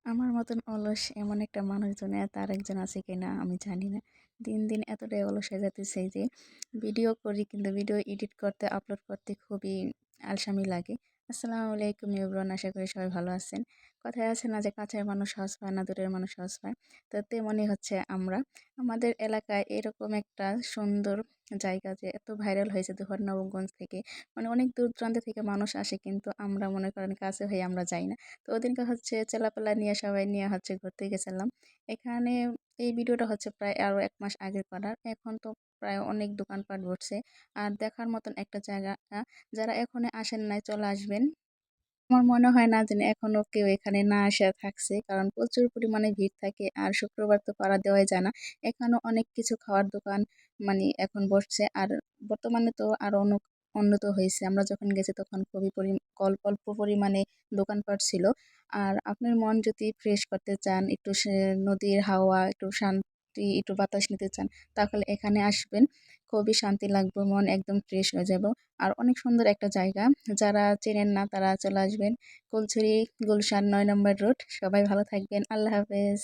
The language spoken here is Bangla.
আমার মতন অলস এমন একটা মানুষ দুনিয়াতে আরেকজন আছে কিনা আমি জানি না। দিন, দিন এতটাই অলস হয়ে যাইতেছি যে ভিডিও করি কিন্তু ভিডিও এডিট করতে, আপলোড করতে খুবই আলসামি লাগে। আসসালামু আলাইকুম এভরিওয়ান, আশা করি সবাই ভালো আছেন। কথায় আছে না যে কাছের মানুষ সহজ পায় না, দূরের মানুষ সহজ পায়। তো তেমনই হচ্ছে আমাদের এলাকায় এরকম একটা সুন্দর জায়গা যে এত ভাইরাল হয়েছে নবগঞ্জ থেকে। মানে অনেক দূর দূরান্ত থেকে মানুষ আসে কিন্তু আমরা মনে করেন কাছে হয়ে আমরা যাই না। তো ওদিনকে হচ্ছে চেলাপালা নিয়ে সবাই নিয়ে হচ্ছে ঘুরতে গেছিলাম। এখানে এই ভিডিওটা হচ্ছে প্রায় আরো ১ মাস আগের করার। এখন তো প্রায় অনেক দোকানপাট বসছে। আর দেখার মতন একটা জায়গা, যারা এখনো আসেন নাই চলে আসবেন। আমার মনে হয় না যে এখনো কেউ এখানে না আসা থাকছে, কারণ প্রচুর পরিমাণে ভিড় থাকে আর শুক্রবার তো পাড়া দেওয়াই যায় না। এখানে অনেক কিছু খাওয়ার দোকান মানে এখন বসছে, আর বর্তমানে তো আরো উন্নত হয়েছে। আমরা যখন গেছি তখন খুবই অল্প পরিমাণে দোকানপাট ছিল। আর আপনার মন যদি ফ্রেশ করতে চান, একটু নদীর হাওয়া, একটু শান্তি, একটু বাতাস নিতে চান, তাহলে এখানে আসবেন। খুবই শান্তি লাগবে, মন একদম ফ্রেশ হয়ে যাব। আর অনেক সুন্দর একটা জায়গা। যারা চেনেন না তারা চলে আসবেন। কুলছড়ি গুলশান ৯ নম্বর রোড। সবাই ভালো থাকবেন। আল্লাহ হাফেজ।